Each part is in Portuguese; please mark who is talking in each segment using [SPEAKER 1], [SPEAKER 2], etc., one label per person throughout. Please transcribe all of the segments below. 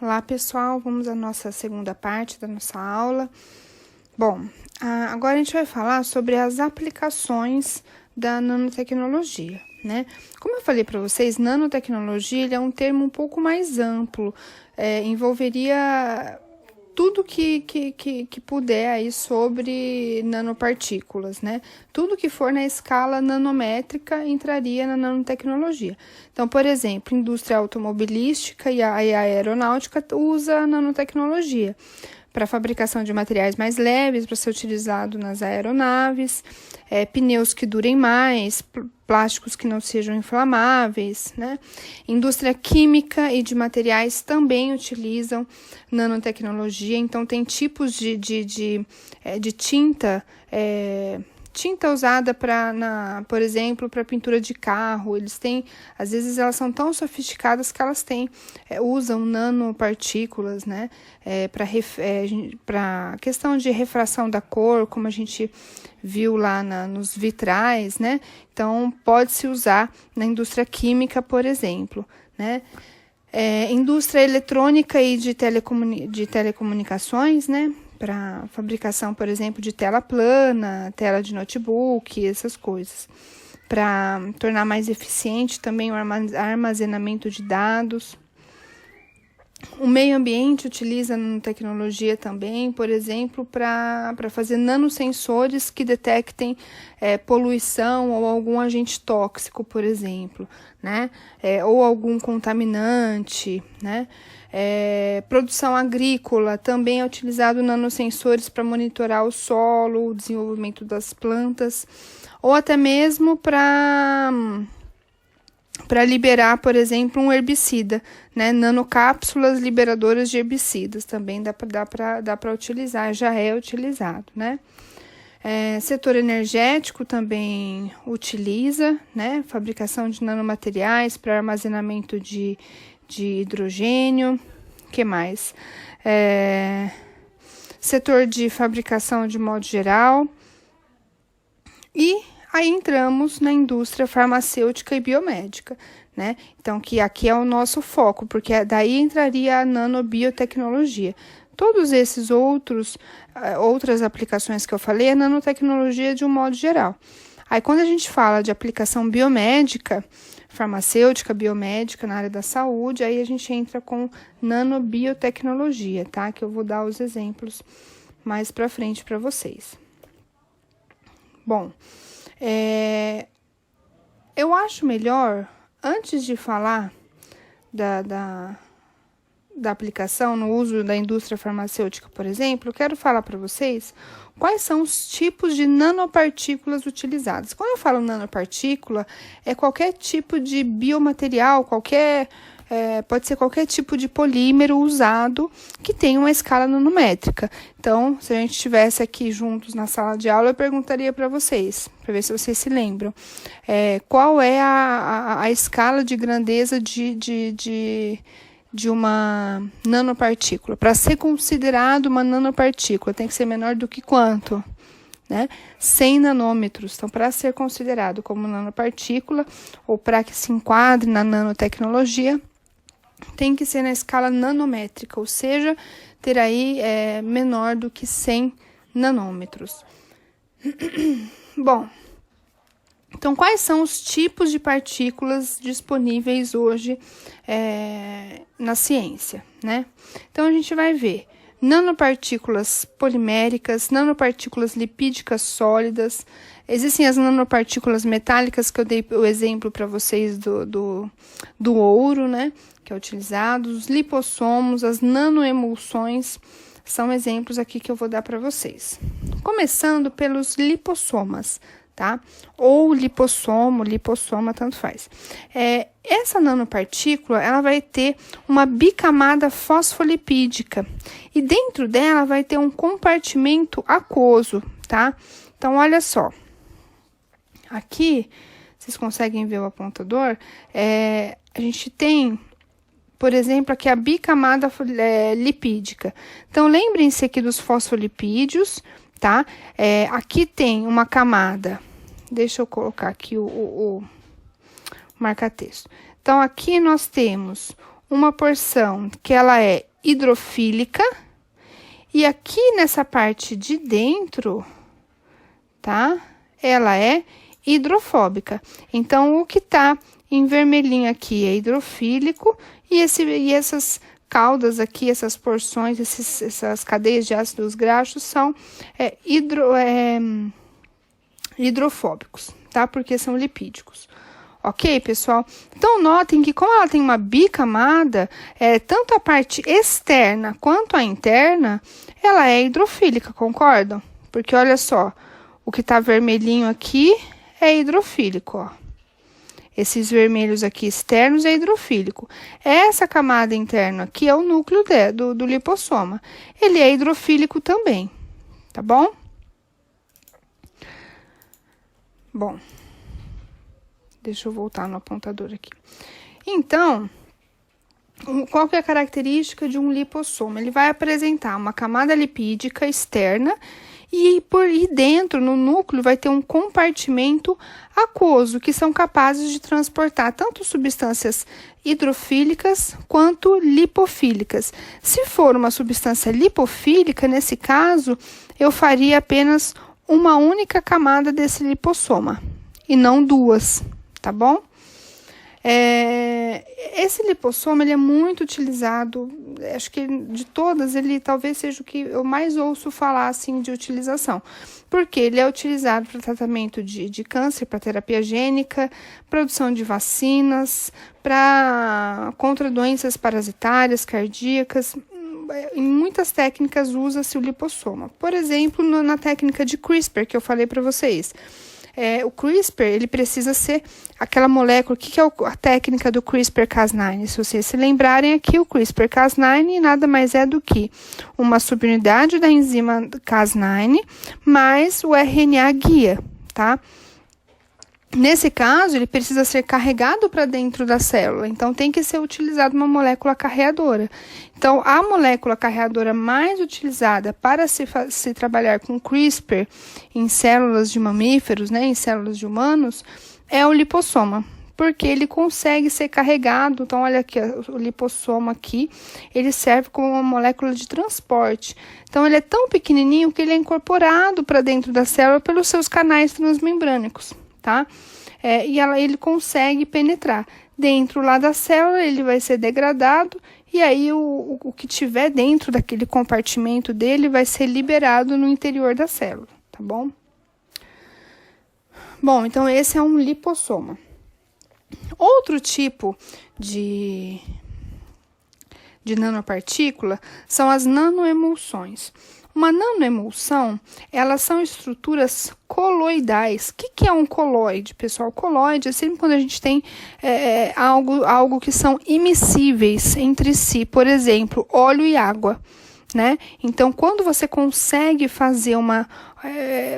[SPEAKER 1] Olá, pessoal, vamos à nossa segunda parte da nossa aula. Bom, agora a gente vai falar sobre as aplicações da nanotecnologia, né? Como eu falei para vocês, nanotecnologia ele é um termo um pouco mais amplo, envolveria tudo que puder aí sobre nanopartículas, né? Tudo que for na escala nanométrica entraria na nanotecnologia. Então, por exemplo, indústria automobilística e a aeronáutica usa a nanotecnologia para fabricação de materiais mais leves, para ser utilizado nas aeronaves, pneus que durem mais, plásticos que não sejam inflamáveis, né? Indústria química e de materiais também utilizam nanotecnologia, então tem tipos de tinta, tinta usada por exemplo, para pintura de carro. Eles têm, às vezes elas são tão sofisticadas que elas usam nanopartículas, né? Para questão de refração da cor, como a gente viu lá nos vitrais, né? Então, pode-se usar na indústria química, por exemplo, né? Indústria eletrônica e de telecomunicações, né? Para fabricação, por exemplo, de tela plana, tela de notebook, essas coisas. Para tornar mais eficiente também o armazenamento de dados. O meio ambiente utiliza nanotecnologia também, por exemplo, para fazer nanosensores que detectem poluição ou algum agente tóxico, por exemplo, né? Ou algum contaminante, né? Produção agrícola, também é utilizado nanosensores para monitorar o solo, o desenvolvimento das plantas, ou até mesmo para liberar, por exemplo, um herbicida, né? Nanocápsulas liberadoras de herbicidas também dá para utilizar, já é utilizado, né? Setor energético também utiliza, né? Fabricação de nanomateriais para armazenamento de hidrogênio, que mais? Setor de fabricação de modo geral. E aí entramos na indústria farmacêutica e biomédica, né? Então, que aqui é o nosso foco, porque daí entraria a nanobiotecnologia. Todos esses outras aplicações que eu falei é nanotecnologia de um modo geral. Aí, quando a gente fala de aplicação biomédica, farmacêutica, biomédica na área da saúde, aí a gente entra com nanobiotecnologia, tá? Que eu vou dar os exemplos mais para frente para vocês. Bom, eu acho melhor, antes de falar da aplicação no uso da indústria farmacêutica, por exemplo, eu quero falar para vocês quais são os tipos de nanopartículas utilizadas. Quando eu falo nanopartícula, é qualquer tipo de biomaterial, pode ser qualquer tipo de polímero usado que tem uma escala nanométrica. Então, se a gente estivesse aqui juntos na sala de aula, eu perguntaria para vocês, para ver se vocês se lembram, qual é a escala de grandeza de uma nanopartícula. Para ser considerado uma nanopartícula, tem que ser menor do que quanto? Né? 100 nanômetros. Então, para ser considerado como nanopartícula, ou para que se enquadre na nanotecnologia, tem que ser na escala nanométrica, ou seja, ter aí menor do que 100 nanômetros. Bom, então, quais são os tipos de partículas disponíveis hoje na ciência, né? Então, a gente vai ver nanopartículas poliméricas, nanopartículas lipídicas sólidas. Existem as nanopartículas metálicas, que eu dei o exemplo para vocês do ouro, né? Que é utilizado. Os lipossomos, as nanoemulsões, são exemplos aqui que eu vou dar para vocês. Começando pelos lipossomas, tá? Ou lipossoma, tanto faz. Essa nanopartícula, ela vai ter uma bicamada fosfolipídica e dentro dela vai ter um compartimento aquoso, tá? Então, olha só. Aqui, vocês conseguem ver o apontador? A gente tem, por exemplo, aqui a bicamada lipídica. Então, lembrem-se aqui dos fosfolipídios, tá? Aqui tem uma camada, deixa eu colocar aqui o marca-texto. Então, aqui nós temos uma porção que ela é hidrofílica. E aqui nessa parte de dentro, tá? Ela é hidrofóbica. Então, o que tá em vermelhinho aqui é hidrofílico e essas caudas aqui, essas porções, essas cadeias de ácidos graxos são hidrofóbicos, tá? Porque são lipídicos. Ok, pessoal? Então, notem que como ela tem uma bicamada, tanto a parte externa quanto a interna, ela é hidrofílica, concordam? Porque olha só, o que tá vermelhinho aqui é hidrofílico, ó. Esses vermelhos aqui externos é hidrofílico. Essa camada interna aqui é o núcleo do lipossoma. Ele é hidrofílico também, tá bom? Bom, deixa eu voltar no apontador aqui. Então, qual que é a característica de um lipossoma? Ele vai apresentar uma camada lipídica externa e dentro, no núcleo, vai ter um compartimento aquoso, que são capazes de transportar tanto substâncias hidrofílicas quanto lipofílicas. Se for uma substância lipofílica, nesse caso, eu faria apenas uma única camada desse lipossoma, e não duas, tá bom? Esse lipossoma, ele é muito utilizado, acho que de todas, ele talvez seja o que eu mais ouço falar, assim, de utilização. Porque ele é utilizado para tratamento de câncer, para terapia gênica, produção de vacinas, contra doenças parasitárias, cardíacas. Em muitas técnicas usa-se o lipossoma. Por exemplo, na técnica de CRISPR, que eu falei para vocês. O CRISPR, ele precisa ser aquela molécula. O que é a técnica do CRISPR-Cas9? Se vocês se lembrarem aqui, o CRISPR-Cas9 nada mais é do que uma subunidade da enzima Cas9 mais o RNA guia, tá? Nesse caso, ele precisa ser carregado para dentro da célula, então tem que ser utilizada uma molécula carreadora. Então, a molécula carreadora mais utilizada para se trabalhar com CRISPR em células de mamíferos, né, em células de humanos, é o lipossoma, porque ele consegue ser carregado. Então, olha aqui, o lipossoma aqui, ele serve como uma molécula de transporte. Então, ele é tão pequenininho que ele é incorporado para dentro da célula pelos seus canais transmembrânicos. Tá? E ele consegue penetrar dentro lá da célula, ele vai ser degradado, e aí o que tiver dentro daquele compartimento dele vai ser liberado no interior da célula, tá bom? Bom, então esse é um lipossoma. Outro tipo de nanopartícula são as nanoemulsões. Uma nanoemulsão, elas são estruturas coloidais. O que é um coloide, pessoal? Coloide é sempre quando a gente tem algo que são imissíveis entre si. Por exemplo, óleo e água, né? Então, quando você consegue fazer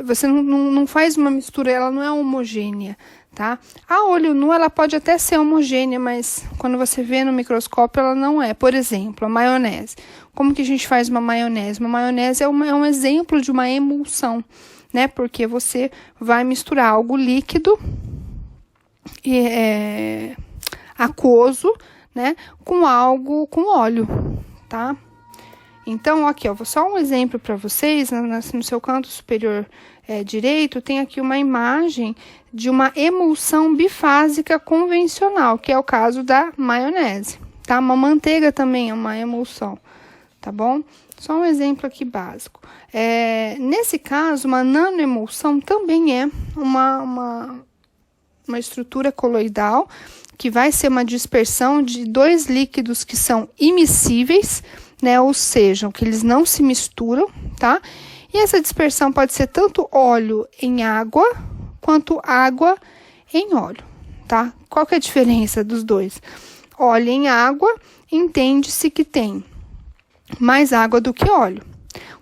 [SPEAKER 1] você não faz uma mistura, ela não é homogênea, tá? A olho nu, ela pode até ser homogênea, mas quando você vê no microscópio, ela não é. Por exemplo, a maionese. Como que a gente faz uma maionese? Uma maionese é um exemplo de uma emulsão, né? Porque você vai misturar algo líquido e aquoso, né? Com óleo, tá? Então, aqui, ó, só um exemplo para vocês, no seu canto superior direito, tem aqui uma imagem de uma emulsão bifásica convencional, que é o caso da maionese, tá? Uma manteiga também é uma emulsão, tá bom? Só um exemplo aqui básico. Nesse caso, uma nanoemulsão também é uma estrutura coloidal, que vai ser uma dispersão de dois líquidos que são imissíveis, né? Ou seja, que eles não se misturam, tá? E essa dispersão pode ser tanto óleo em água, quanto água em óleo, tá? Qual que é a diferença dos dois? Óleo em água, entende-se que tem mais água do que óleo.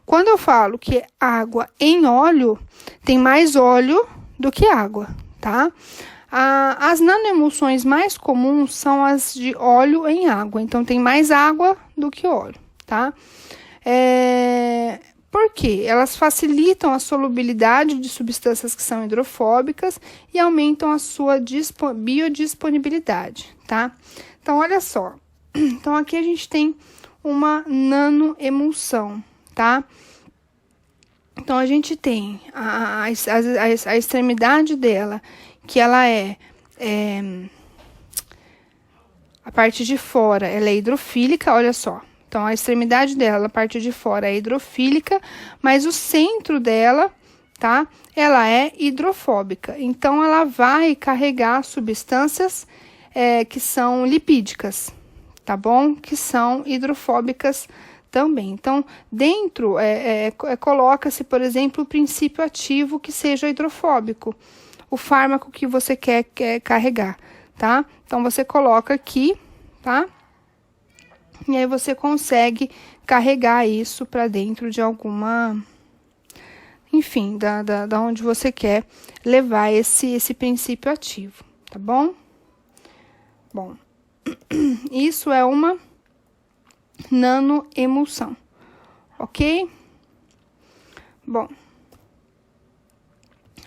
[SPEAKER 1] Quando eu falo que água em óleo, tem mais óleo do que água, tá? As nanoemulsões mais comuns são as de óleo em água, então tem mais água do que óleo, tá? Por quê? Elas facilitam a solubilidade de substâncias que são hidrofóbicas e aumentam a sua biodisponibilidade, tá? Então, olha só. Então, aqui a gente tem uma nanoemulsão, tá? Então, a gente tem a extremidade dela, que ela a parte de fora, ela é hidrofílica, olha só. Então, a extremidade dela, a parte de fora é hidrofílica, mas o centro dela, tá? Ela é hidrofóbica. Então, ela vai carregar substâncias que são lipídicas, tá bom? Que são hidrofóbicas também. Então, dentro, coloca-se, por exemplo, o princípio ativo que seja hidrofóbico. O fármaco que você quer carregar, tá? Então, você coloca aqui, tá? E aí, você consegue carregar isso para dentro de alguma... Enfim, da onde você quer levar esse princípio ativo, tá bom? Bom, isso é uma nanoemulsão, ok? Bom,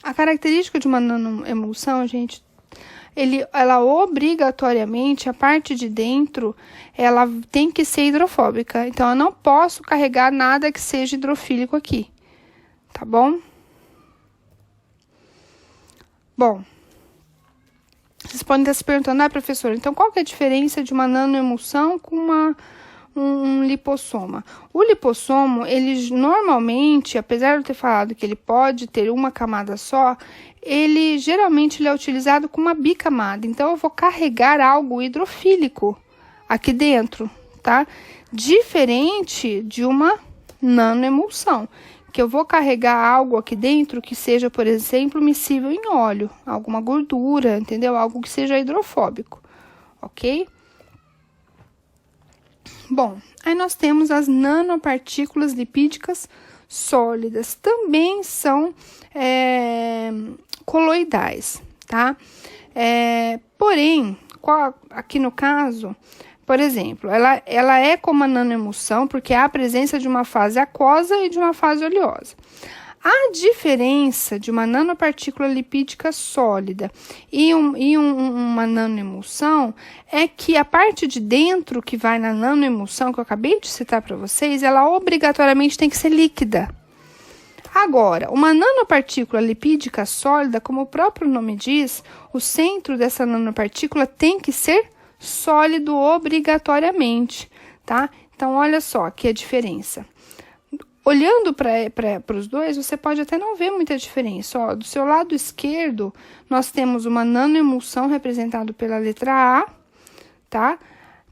[SPEAKER 1] a característica de uma nanoemulsão, gente, ela obrigatoriamente, a parte de dentro, ela tem que ser hidrofóbica. Então, eu não posso carregar nada que seja hidrofílico aqui, tá bom? Bom, vocês podem estar se perguntando, professora, então qual que é a diferença de uma nanoemulsão com um lipossoma? O lipossomo, ele normalmente, apesar de eu ter falado que ele pode ter uma camada só, ele geralmente é utilizado com uma bicamada. Então, eu vou carregar algo hidrofílico aqui dentro, tá? Diferente de uma nanoemulsão, que eu vou carregar algo aqui dentro que seja, por exemplo, miscível em óleo, alguma gordura, entendeu? Algo que seja hidrofóbico, ok? Bom, aí nós temos as nanopartículas lipídicas sólidas, também são coloidais, tá? Porém, aqui no caso, por exemplo, ela é como a nanoemulsão, porque há a presença de uma fase aquosa e de uma fase oleosa. A diferença de uma nanopartícula lipídica sólida e uma nanoemulsão é que a parte de dentro que vai na nanoemulsão, que eu acabei de citar para vocês, ela obrigatoriamente tem que ser líquida. Agora, uma nanopartícula lipídica sólida, como o próprio nome diz, o centro dessa nanopartícula tem que ser sólido obrigatoriamente, tá? Então, olha só aqui a diferença. Olhando para os dois, você pode até não ver muita diferença. Ó, do seu lado esquerdo, nós temos uma nanoemulsão representada pela letra A, tá?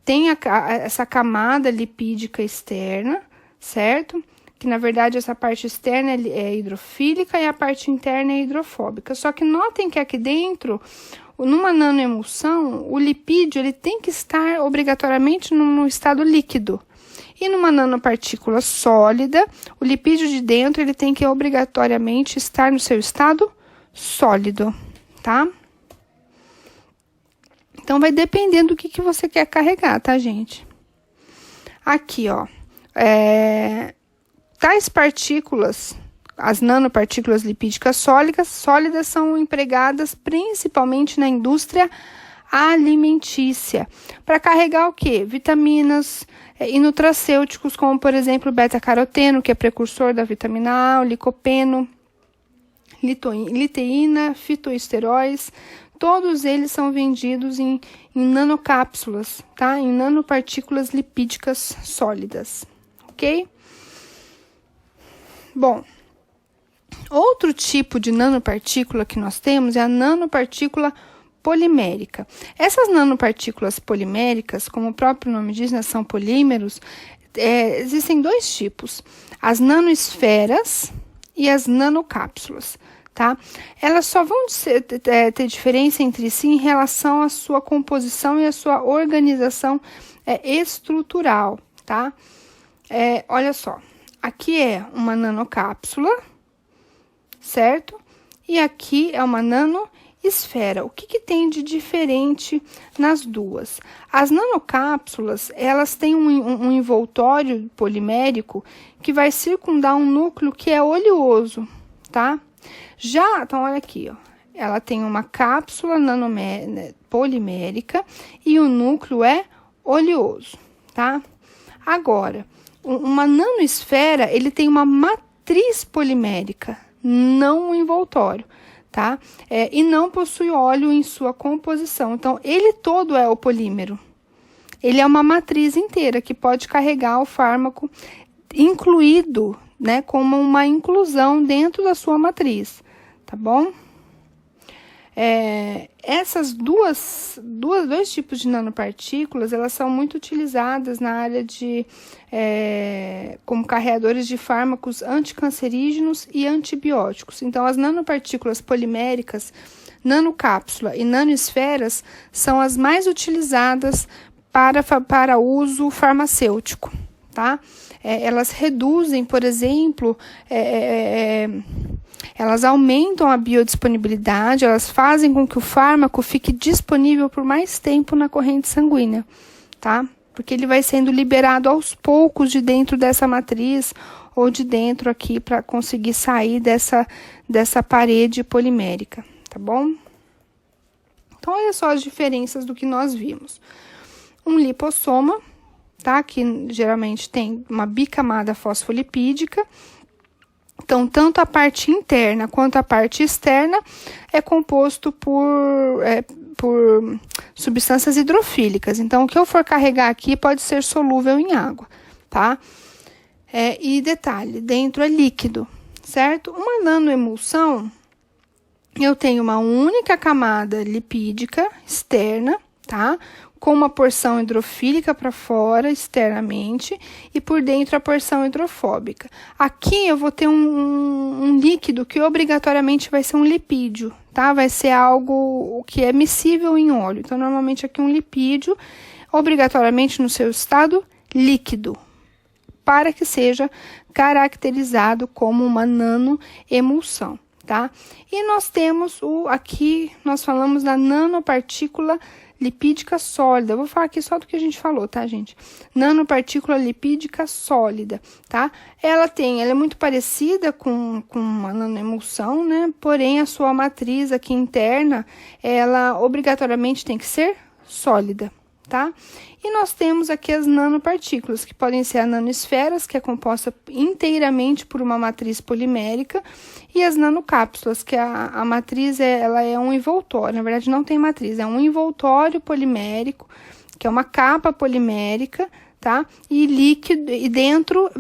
[SPEAKER 1] Tem essa camada lipídica externa, certo? Que, na verdade, essa parte externa é hidrofílica e a parte interna é hidrofóbica. Só que notem que aqui dentro, numa nanoemulsão, o lipídio ele tem que estar obrigatoriamente no estado líquido. E numa nanopartícula sólida, o lipídio de dentro ele tem que obrigatoriamente estar no seu estado sólido, tá? Então, vai dependendo do que você quer carregar, tá, gente? Aqui, ó, tais partículas, as nanopartículas lipídicas sólidas são empregadas principalmente na indústria alimentícia, para carregar o quê? Vitaminas e nutracêuticos, como, por exemplo, beta-caroteno, que é precursor da vitamina A, o licopeno, liteína, fitoesteróis, todos eles são vendidos em nanocápsulas, tá? Em nanopartículas lipídicas sólidas, ok? Bom, outro tipo de nanopartícula que nós temos é a nanopartícula polimérica. Essas nanopartículas poliméricas, como o próprio nome diz, né, são polímeros, existem dois tipos, as nanoesferas e as nanocápsulas, tá? Elas só vão ter diferença entre si em relação à sua composição e à sua organização estrutural, tá? Olha só, aqui é uma nanocápsula, certo? E aqui é uma nanoesfera. O que tem de diferente nas duas? As nanocápsulas, elas têm um envoltório polimérico que vai circundar um núcleo que é oleoso, tá? Então, olha aqui, ó. Ela tem uma cápsula polimérica e o núcleo é oleoso, tá? Agora, uma nanoesfera, ele tem uma matriz polimérica, não um envoltório, tá? E não possui óleo em sua composição. Então, ele todo é o polímero. Ele é uma matriz inteira que pode carregar o fármaco incluído, né, como uma inclusão dentro da sua matriz, tá bom? Essas dois tipos de nanopartículas, elas são muito utilizadas na área de como carreadores de fármacos anticancerígenos e antibióticos. Então, as nanopartículas poliméricas, nanocápsula e nanoesferas são as mais utilizadas para uso farmacêutico, tá? Elas reduzem, por exemplo, elas aumentam a biodisponibilidade, elas fazem com que o fármaco fique disponível por mais tempo na corrente sanguínea, tá? Porque ele vai sendo liberado aos poucos de dentro dessa matriz ou de dentro aqui para conseguir sair dessa parede polimérica, tá bom? Então, olha só as diferenças do que nós vimos. Um lipossoma, tá? Que geralmente tem uma bicamada fosfolipídica. Então, tanto a parte interna quanto a parte externa é composto por substâncias hidrofílicas. Então, o que eu for carregar aqui pode ser solúvel em água, tá? E detalhe, dentro é líquido, certo? Uma nanoemulsão, eu tenho uma única camada lipídica externa, tá? Com uma porção hidrofílica para fora, externamente, e por dentro a porção hidrofóbica. Aqui eu vou ter um líquido que obrigatoriamente vai ser um lipídio, tá? Vai ser algo que é miscível em óleo. Então, normalmente aqui um lipídio, obrigatoriamente no seu estado líquido, para que seja caracterizado como uma nanoemulsão, tá? E nós temos aqui nós falamos da nanopartícula lipídica sólida. Eu vou falar aqui só do que a gente falou, tá, gente? Nanopartícula lipídica sólida, tá? Ela é muito parecida com uma nanoemulsão, né? Porém, a sua matriz aqui interna, ela obrigatoriamente tem que ser sólida, tá? E nós temos aqui as nanopartículas, que podem ser a nanoesferas, que é composta inteiramente por uma matriz polimérica, e as nanocápsulas, que a matriz ela é um envoltório. Na verdade, não tem matriz, é um envoltório polimérico, que é uma capa polimérica, tá? E líquido, e dentro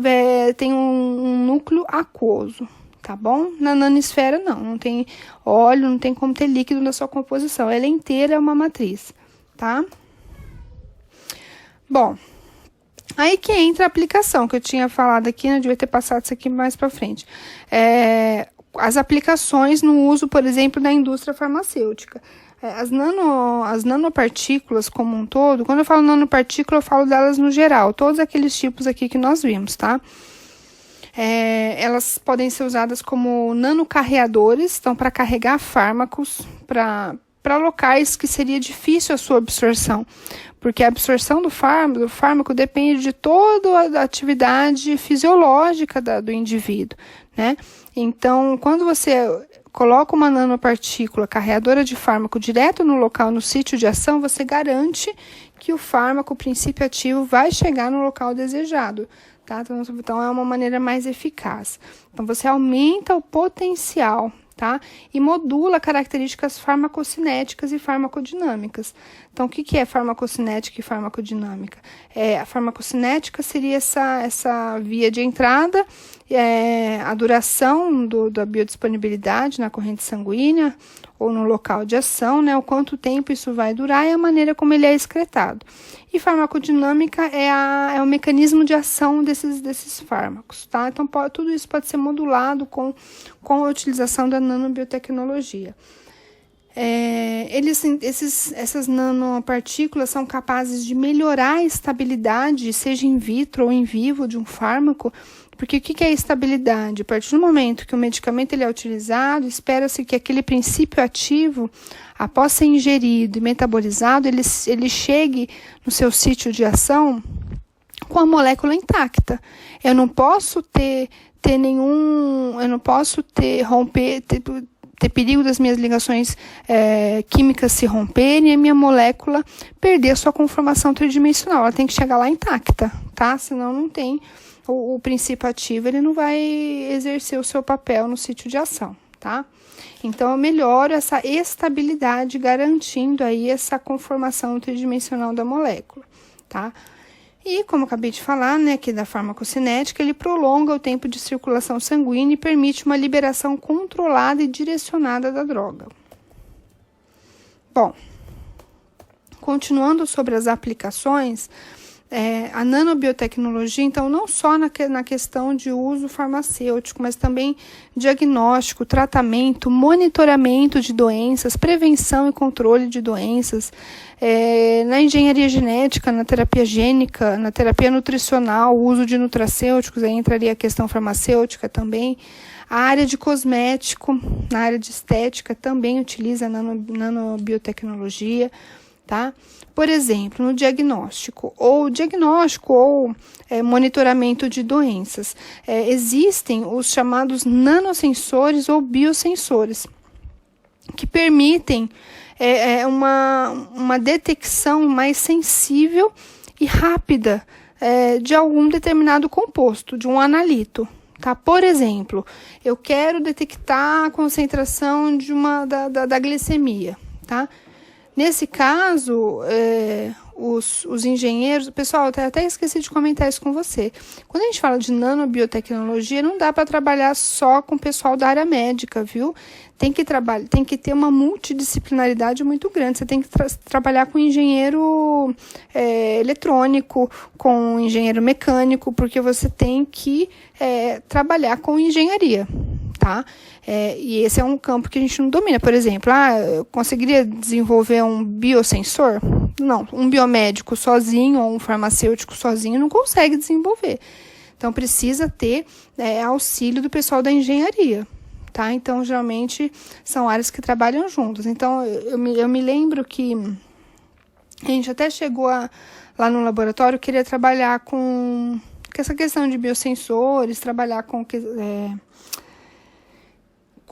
[SPEAKER 1] tem um núcleo aquoso, tá bom? Na nanosfera, não tem óleo, não tem como ter líquido na sua composição. Ela inteira é uma matriz, tá? Bom, aí que entra a aplicação, que eu tinha falado aqui, né? Eu devia ter passado isso aqui mais para frente. As aplicações no uso, por exemplo, da indústria farmacêutica. As nanopartículas como um todo, quando eu falo nanopartícula, eu falo delas no geral, todos aqueles tipos aqui que nós vimos, tá? Elas podem ser usadas como nanocarreadores, então para carregar fármacos para locais que seria difícil a sua absorção, porque a absorção do fármaco depende de toda a atividade fisiológica do indivíduo, né? Então, quando você coloca uma nanopartícula carreadora de fármaco direto no local, no sítio de ação, você garante que o fármaco, o princípio ativo, vai chegar no local desejado, tá? Então, é uma maneira mais eficaz. Então, você aumenta o potencial, tá? E modula características farmacocinéticas e farmacodinâmicas. Então, o que é farmacocinética e farmacodinâmica? A farmacocinética seria essa via de entrada, a duração da biodisponibilidade na corrente sanguínea ou no local de ação, né? O quanto tempo isso vai durar e a maneira como ele é excretado. E farmacodinâmica é o mecanismo de ação desses fármacos, tá? Então, tudo isso pode ser modulado com a utilização da nanobiotecnologia. Essas nanopartículas são capazes de melhorar a estabilidade, seja in vitro ou in vivo, de um fármaco, porque o que é estabilidade? A partir do momento que o medicamento ele é utilizado, espera-se que aquele princípio ativo, após ser ingerido e metabolizado, ele chegue no seu sítio de ação com a molécula intacta. Eu não posso ter perigo das minhas ligações químicas se romperem e a minha molécula perder a sua conformação tridimensional. Ela tem que chegar lá intacta, tá? tá? Senão não tem o princípio ativo, ele não vai exercer o seu papel no sítio de ação, tá? Então, eu melhoro essa estabilidade, garantindo aí essa conformação tridimensional da molécula, tá? E, como eu acabei de falar, né, aqui da farmacocinética, ele prolonga o tempo de circulação sanguínea e permite uma liberação controlada e direcionada da droga. Bom, continuando sobre as aplicações, a nanobiotecnologia, então, não só na questão de uso farmacêutico, mas também diagnóstico, tratamento, monitoramento de doenças, prevenção e controle de doenças, na engenharia genética, na terapia gênica, na terapia nutricional, o uso de nutracêuticos, aí entraria a questão farmacêutica também. A área de cosmético, na área de estética, também utiliza a nanobiotecnologia, tá? Por exemplo, no diagnóstico ou monitoramento de doenças, existem os chamados nanosensores ou biosensores, que permitem uma detecção mais sensível e rápida de algum determinado composto, de um analito. Tá? Por exemplo, eu quero detectar a concentração da glicemia, tá? Nesse caso, os engenheiros... Pessoal, eu até esqueci de comentar isso com você. Quando a gente fala de nanobiotecnologia, não dá para trabalhar só com o pessoal da área médica, viu? Tem que ter uma multidisciplinaridade muito grande. Você tem que trabalhar com engenheiro eletrônico, com engenheiro mecânico, porque você tem que trabalhar com engenharia, tá? E esse é um campo que a gente não domina. Por exemplo, eu conseguiria desenvolver um biosensor? Não, um biomédico sozinho ou um farmacêutico sozinho não consegue desenvolver. Então, precisa ter auxílio do pessoal da engenharia, tá? Então, geralmente, são áreas que trabalham juntas. Então, eu me lembro que a gente até chegou lá no laboratório, queria trabalhar com essa questão de biosensores, trabalhar com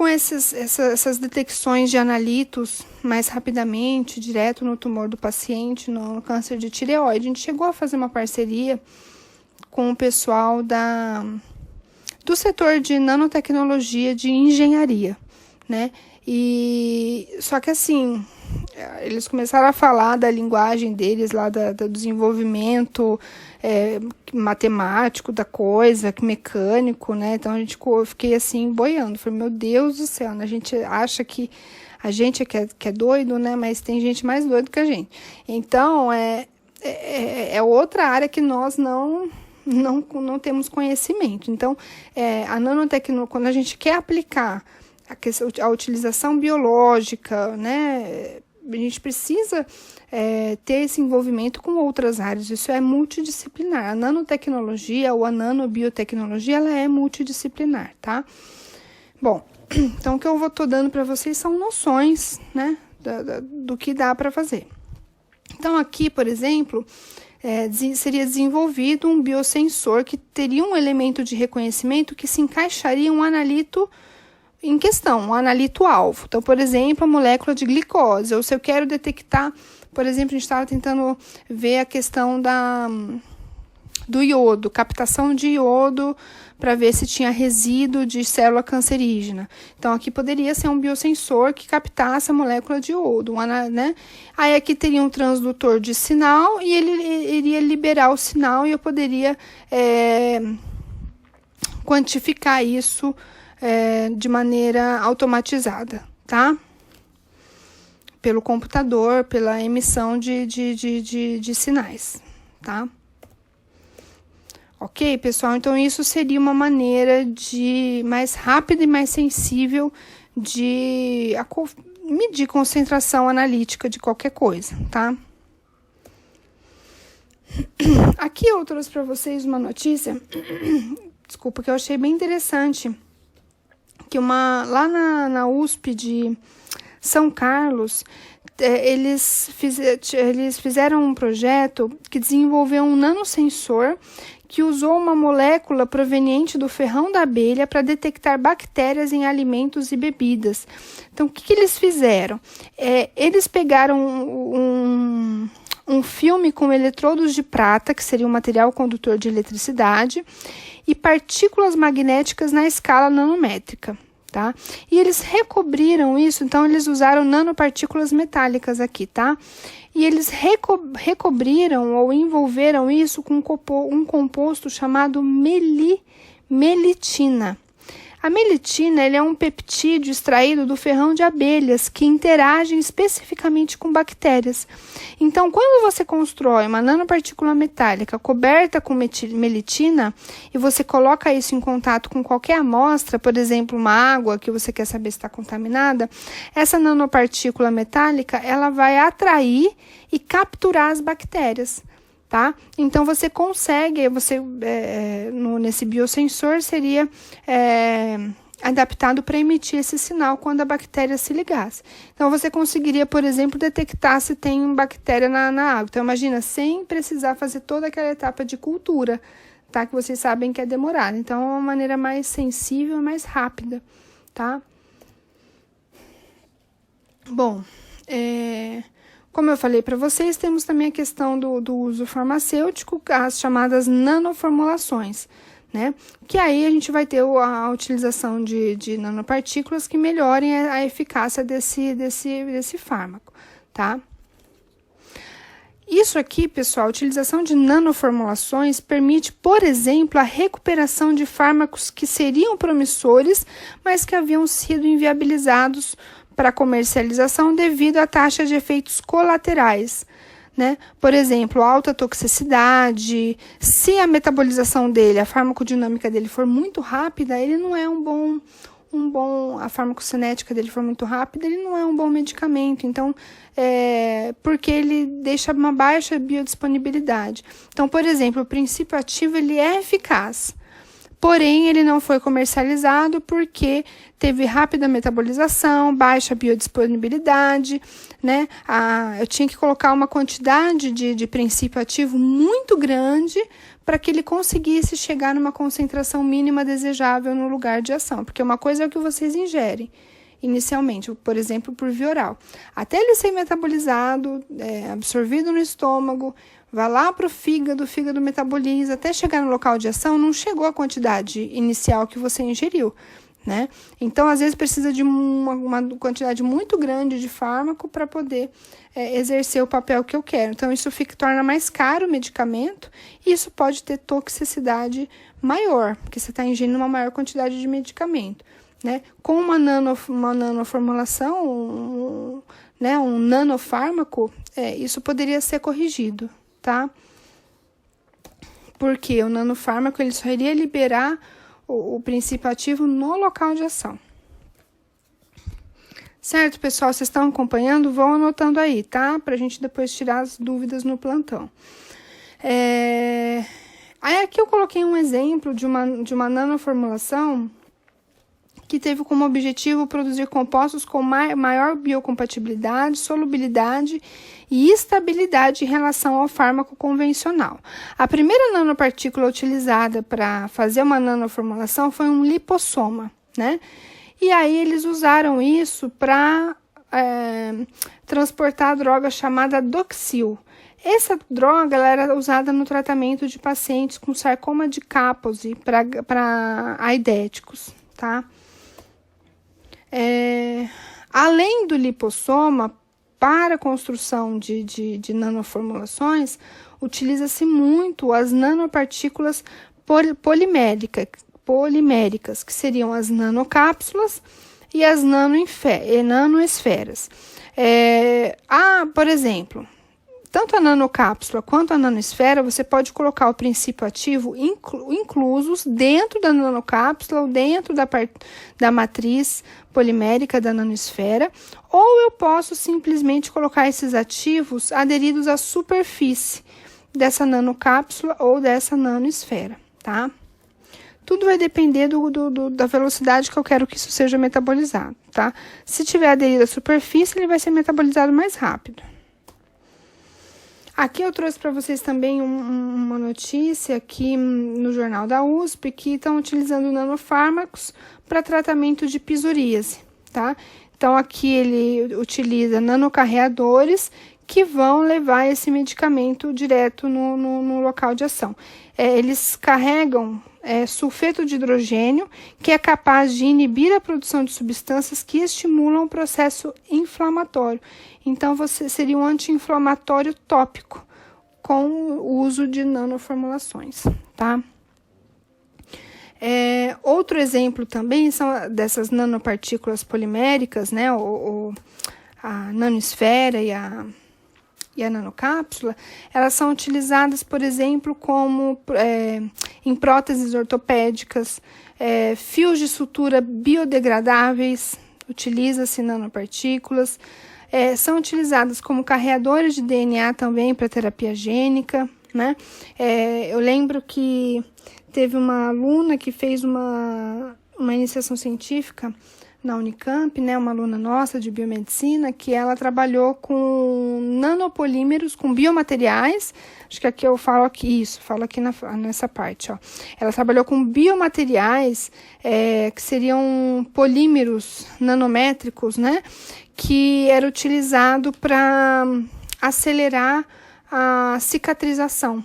[SPEAKER 1] essas detecções de analitos mais rapidamente, direto no tumor do paciente, no câncer de tireoide. A gente chegou a fazer uma parceria com o pessoal do setor de nanotecnologia de engenharia, né? Só que assim, eles começaram a falar da linguagem deles lá, do desenvolvimento matemático da coisa, mecânico, né? Então eu fiquei assim, boiando. Falei, meu Deus do céu, né? A gente acha que a gente que é doido, né? Mas tem gente mais doida que a gente. Então, é outra área que nós não temos conhecimento. Então, a nanotecnologia, quando a gente quer aplicar a utilização biológica, né? A gente precisa ter esse envolvimento com outras áreas. Isso é multidisciplinar. A nanotecnologia ou a nanobiotecnologia, ela é multidisciplinar, tá? Bom, então o que eu estou dando para vocês são noções, né, do que dá para fazer. Então, aqui, por exemplo, seria desenvolvido um biosensor que teria um elemento de reconhecimento que se encaixaria em um analito em questão, um analito-alvo. Então, por exemplo, a molécula de glicose. Ou se eu quero detectar, por exemplo, a gente estava tentando ver a questão do iodo, captação de iodo, para ver se tinha resíduo de célula cancerígena. Então, aqui poderia ser um biosensor que captasse a molécula de iodo, né? Aí, aqui teria um transdutor de sinal e ele iria liberar o sinal e eu poderia quantificar isso de maneira automatizada, tá? Pelo computador, pela emissão de sinais, tá? Ok, pessoal? Então, isso seria uma maneira mais rápida e mais sensível de medir concentração analítica de qualquer coisa, tá? Aqui eu trouxe para vocês uma notícia, desculpa, que eu achei bem interessante, que lá na USP de São Carlos, eles fizeram um projeto que desenvolveu um nanosensor que usou uma molécula proveniente do ferrão da abelha para detectar bactérias em alimentos e bebidas. Então, o que eles fizeram? Eles pegaram um um filme com eletrodos de prata, que seria um material condutor de eletricidade, e partículas magnéticas na escala nanométrica. Tá? E eles recobriram isso, então eles usaram nanopartículas metálicas aqui, tá? E eles recobriram ou envolveram isso com um composto chamado melitina. A melitina ele é um peptídeo extraído do ferrão de abelhas que interagem especificamente com bactérias. Então, quando você constrói uma nanopartícula metálica coberta com melitina e você coloca isso em contato com qualquer amostra, por exemplo, uma água que você quer saber se está contaminada, essa nanopartícula metálica ela vai atrair e capturar as bactérias. Tá? Então, você consegue, nesse biosensor seria adaptado para emitir esse sinal quando a bactéria se ligasse. Então, você conseguiria, por exemplo, detectar se tem bactéria na água. Então, imagina, sem precisar fazer toda aquela etapa de cultura, tá? Que vocês sabem que é demorada. Então, é uma maneira mais sensível e mais rápida, tá? Bom, como eu falei para vocês, temos também a questão do uso farmacêutico, as chamadas nanoformulações, né? Que aí a gente vai ter a utilização de nanopartículas que melhorem a eficácia desse fármaco, tá? Isso aqui, pessoal, a utilização de nanoformulações permite, por exemplo, a recuperação de fármacos que seriam promissores, mas que haviam sido inviabilizados para comercialização devido à taxa de efeitos colaterais, né? Por exemplo, alta toxicidade, se a metabolização dele, a farmacodinâmica dele for muito rápida, ele não é a farmacocinética dele for muito rápida, ele não é um bom medicamento, então, porque ele deixa uma baixa biodisponibilidade. Então, por exemplo, o princípio ativo, ele é eficaz, porém, ele não foi comercializado porque teve rápida metabolização, baixa biodisponibilidade, né? Eu tinha que colocar uma quantidade de princípio ativo muito grande para que ele conseguisse chegar numa concentração mínima desejável no lugar de ação. Porque uma coisa é o que vocês ingerem inicialmente, por exemplo, por via oral. Até ele ser metabolizado, absorvido no estômago, vai lá para o fígado metaboliza, até chegar no local de ação, não chegou a quantidade inicial que você ingeriu, né? Então, às vezes, precisa de uma quantidade muito grande de fármaco para poder exercer o papel que eu quero. Então, isso torna mais caro o medicamento e isso pode ter toxicidade maior, porque você está ingerindo uma maior quantidade de medicamento, né? Com uma nanoformulação, um nanofármaco, isso poderia ser corrigido, tá? Porque o nanofármaco ele só iria liberar o princípio ativo no local de ação. Certo, pessoal? Vocês estão acompanhando? Vão anotando aí, tá? Pra gente depois tirar as dúvidas no plantão. Aí aqui eu coloquei um exemplo de uma nanoformulação que teve como objetivo produzir compostos com maior biocompatibilidade, solubilidade e estabilidade em relação ao fármaco convencional. A primeira nanopartícula utilizada para fazer uma nanoformulação foi um lipossoma, né? E aí eles usaram isso para transportar a droga chamada Doxil. Essa droga ela era usada no tratamento de pacientes com sarcoma de Kaposi para aidéticos, tá? Além do lipossoma, para a construção de nanoformulações, utiliza-se muito as nanopartículas poliméricas, que seriam as nanocápsulas e as nanoesferas. Por exemplo, tanto a nanocápsula quanto a nanoesfera, você pode colocar o princípio ativo inclusos dentro da nanocápsula ou dentro da matriz polimérica da nanoesfera, ou eu posso simplesmente colocar esses ativos aderidos à superfície dessa nanocápsula ou dessa nanoesfera, tá? Tudo vai depender da velocidade que eu quero que isso seja metabolizado, tá? Se tiver aderido à superfície, ele vai ser metabolizado mais rápido. Aqui eu trouxe para vocês também uma notícia aqui no jornal da USP que estão utilizando nanofármacos para tratamento de psoríase, tá? Então, aqui ele utiliza nanocarreadores que vão levar esse medicamento direto no local de ação. Eles carregam sulfeto de hidrogênio, que é capaz de inibir a produção de substâncias que estimulam o processo inflamatório. Então, seria um anti-inflamatório tópico com o uso de nanoformulações, tá? Outro exemplo também são dessas nanopartículas poliméricas, né? A nanosfera e a nanocápsula. Elas são utilizadas, por exemplo, como em próteses ortopédicas, fios de sutura biodegradáveis, utiliza-se nanopartículas. São utilizadas como carreadores de DNA também para terapia gênica, né? Eu lembro que teve uma aluna que fez uma iniciação científica na Unicamp, né, uma aluna nossa de biomedicina, que ela trabalhou com nanopolímeros, com biomateriais. Acho que aqui eu falo aqui nessa parte, ó. Ela trabalhou com biomateriais, que seriam polímeros nanométricos, né, que era utilizado para acelerar a cicatrização,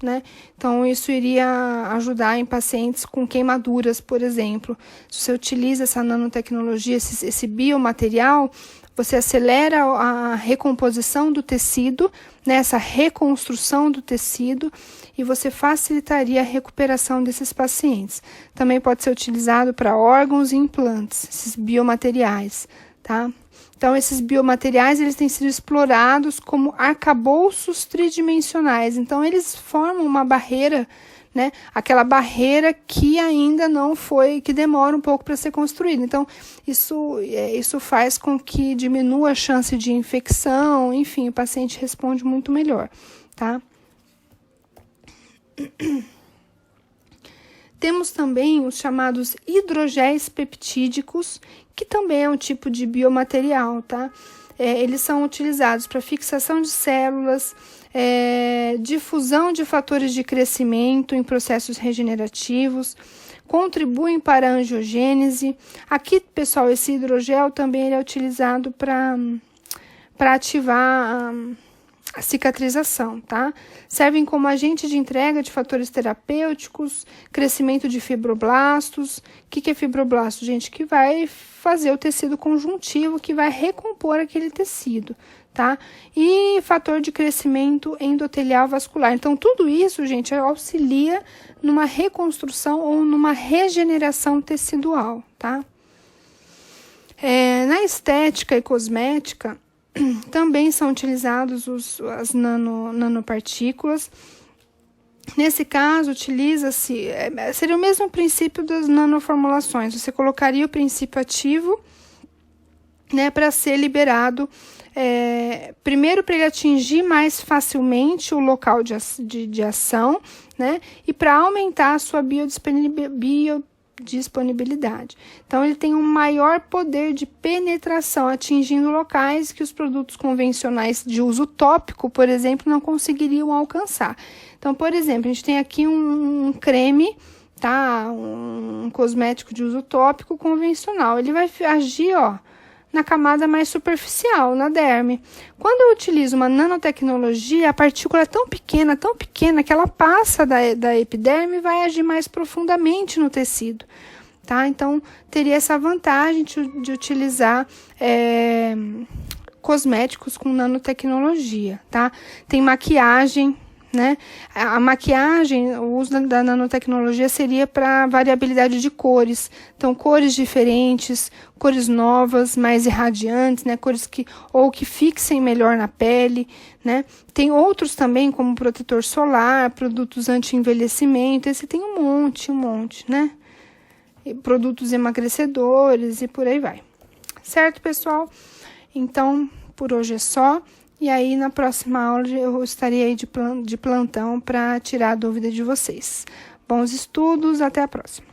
[SPEAKER 1] né? Então, isso iria ajudar em pacientes com queimaduras, por exemplo. Se você utiliza essa nanotecnologia, esse biomaterial, você acelera a recomposição do tecido, né, essa reconstrução do tecido, e você facilitaria a recuperação desses pacientes. Também pode ser utilizado para órgãos e implantes, esses biomateriais, tá? Então, esses biomateriais, eles têm sido explorados como arcabouços tridimensionais. Então, eles formam uma barreira, né? Aquela barreira que ainda não foi, que demora um pouco para ser construída. Então, isso faz com que diminua a chance de infecção, enfim, o paciente responde muito melhor, tá? Temos também os chamados hidrogéis peptídicos, que também é um tipo de biomaterial, tá? Eles são utilizados para fixação de células, difusão de fatores de crescimento em processos regenerativos, contribuem para a angiogênese. Aqui, pessoal, esse hidrogel também ele é utilizado para ativar a cicatrização, tá? Servem como agente de entrega de fatores terapêuticos, crescimento de fibroblastos. O que é fibroblasto, gente? Que vai fazer o tecido conjuntivo, que vai recompor aquele tecido, tá? E fator de crescimento endotelial vascular. Então, tudo isso, gente, auxilia numa reconstrução ou numa regeneração tecidual, tá? Na estética e cosmética, também são utilizados as nanopartículas. Nesse caso, utiliza-se, seria o mesmo princípio das nanoformulações. Você colocaria o princípio ativo, né, para ser liberado, primeiro para ele atingir mais facilmente o local de ação, né, e para aumentar a sua biodisponibilidade. Então, ele tem um maior poder de penetração, atingindo locais que os produtos convencionais de uso tópico, por exemplo, não conseguiriam alcançar. Então, por exemplo, a gente tem aqui um creme, tá? Um cosmético de uso tópico convencional. Ele vai agir, ó, na camada mais superficial, na derme. Quando eu utilizo uma nanotecnologia, a partícula é tão pequena que ela passa da epiderme e vai agir mais profundamente no tecido, tá? Então, teria essa vantagem de utilizar cosméticos com nanotecnologia, tá? Tem maquiagem, né? A maquiagem, o uso da nanotecnologia seria para variabilidade de cores. Então, cores diferentes, cores novas, mais irradiantes, né? Cores que fixem melhor na pele, né? Tem outros também, como protetor solar, produtos anti-envelhecimento. Esse tem um monte, né? E produtos emagrecedores e por aí vai. Certo, pessoal? Então, por hoje é só. E aí, na próxima aula, eu estarei aí de plantão para tirar a dúvida de vocês. Bons estudos, até a próxima.